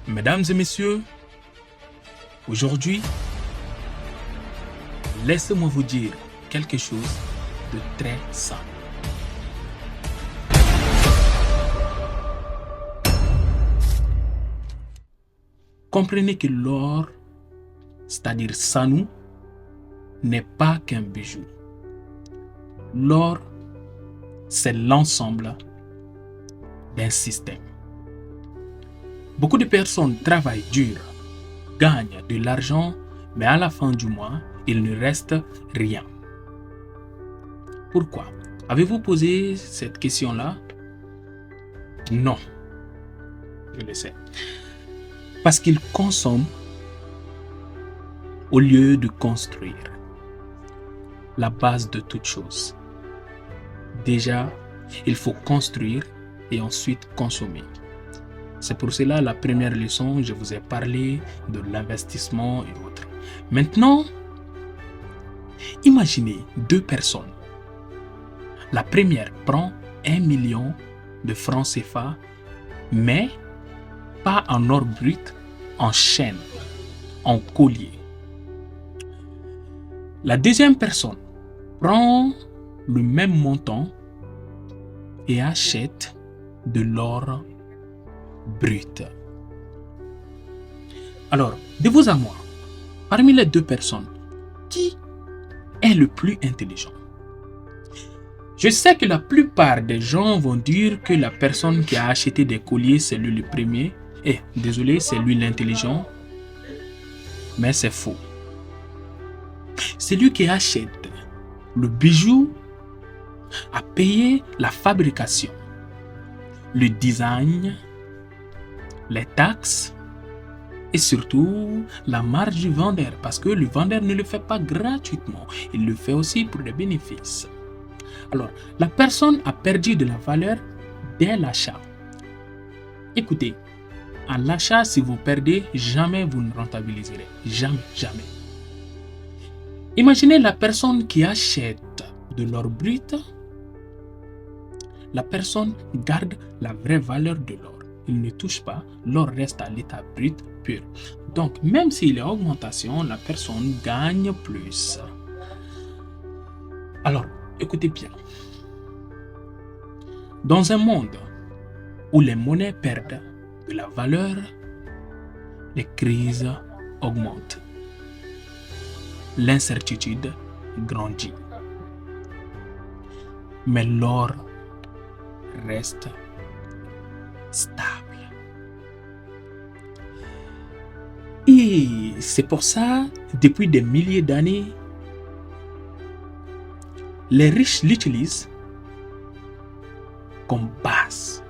Mesdames et messieurs, aujourd'hui, laissez-moi vous dire quelque chose de très simple. Comprenez que l'or, c'est-à-dire Sanou, n'est pas qu'un bijou. L'or, c'est l'ensemble d'un système. Beaucoup de personnes travaillent dur, gagnent de l'argent, mais à la fin du mois, il ne reste rien. Pourquoi? Avez-vous posé cette question-là? Non, je le sais. Parce qu'ils consomment au lieu de construire. La base de toute chose. Déjà, il faut construire et ensuite consommer. C'est pour cela la première leçon, je vous ai parlé de l'investissement et autres. Maintenant, imaginez deux personnes. La première prend 1 million de francs CFA, mais pas en or brut, en chaîne, en collier. La deuxième personne prend le même montant et achète de l'or brut. Alors, de vous à moi, parmi les deux personnes, qui est le plus intelligent? Je sais que la plupart des gens vont dire que la personne qui a acheté des colliers, c'est lui le premier. Désolé, c'est lui l'intelligent. Mais c'est faux. Celui qui achète le bijou a payé la fabrication, le design, les taxes et surtout la marge du vendeur, parce que le vendeur ne le fait pas gratuitement, il le fait aussi pour des bénéfices. Alors, la personne a perdu de la valeur dès l'achat. Écoutez, à l'achat, si vous perdez, jamais vous ne rentabiliserez. Jamais, jamais. Imaginez la personne qui achète de l'or brut. La personne garde la vraie valeur de l'or. Il ne touche pas, l'or reste à l'état brut pur. Donc, même s'il y a augmentation, la personne gagne plus. Alors, écoutez bien. Dans un monde où les monnaies perdent de la valeur, les crises augmentent. L'incertitude grandit. Mais l'or reste stable. Et c'est pour ça, depuis des milliers d'années, les riches l'utilisent comme base,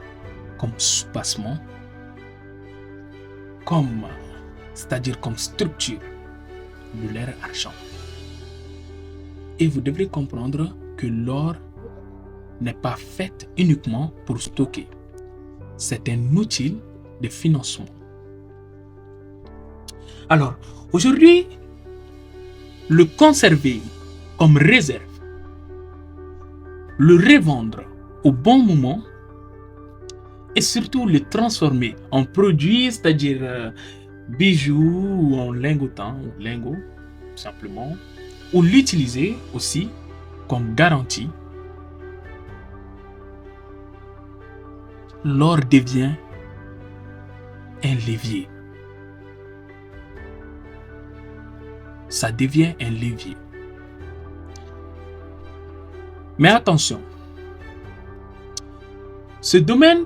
comme soubassement, c'est-à-dire comme structure de leur argent. Et vous devrez comprendre que l'or n'est pas fait uniquement pour stocker. C'est un outil de financement. Alors, aujourd'hui, le conserver comme réserve, le revendre au bon moment et surtout le transformer en produit, c'est-à-dire bijoux ou en lingotant, ou lingot, simplement, ou l'utiliser aussi comme garantie, l'or devient un levier. Ça devient un levier. Mais attention, ce domaine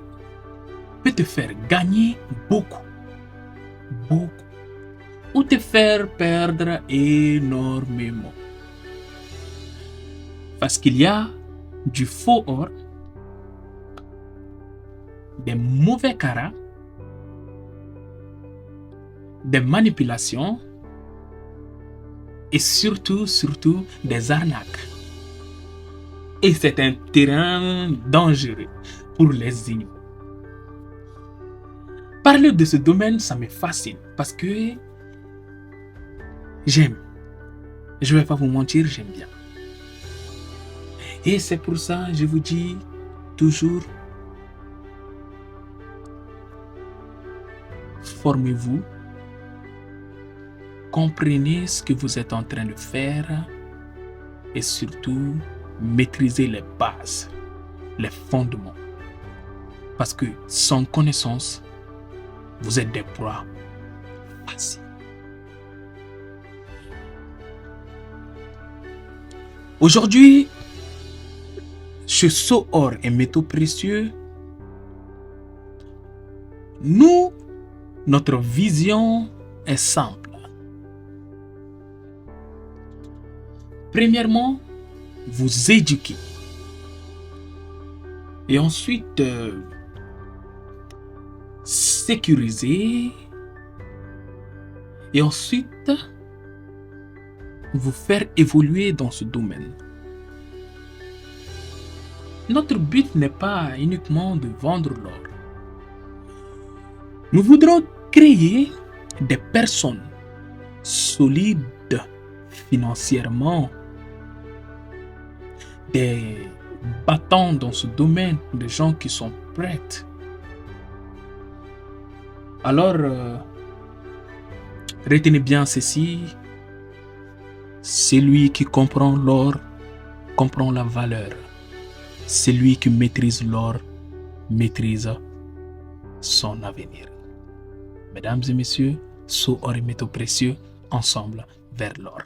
peut te faire gagner beaucoup, ou te faire perdre énormément. Parce qu'il y a du faux or, des mauvais carats, des manipulations et surtout des arnaques. Et c'est un terrain dangereux pour les ignorants. Parler de ce domaine, ça me fascine parce que j'aime. Je ne vais pas vous mentir, j'aime bien. Et c'est pour ça que je vous dis toujours, formez-vous, comprenez ce que vous êtes en train de faire et surtout maîtrisez les bases, les fondements. Parce que sans connaissance, vous êtes des proies faciles. Aujourd'hui, chez Soor et métaux précieux, notre vision est simple. Premièrement, vous éduquer. Et ensuite, sécuriser. Et ensuite, vous faire évoluer dans ce domaine. Notre but n'est pas uniquement de vendre l'or. Nous voudrons créer des personnes solides financièrement, des battants dans ce domaine, des gens qui sont prêts. Alors, retenez bien ceci, celui qui comprend l'or comprend la valeur. Celui qui maîtrise l'or maîtrise son avenir. Mesdames et messieurs, Soor et métaux précieux, ensemble vers l'or.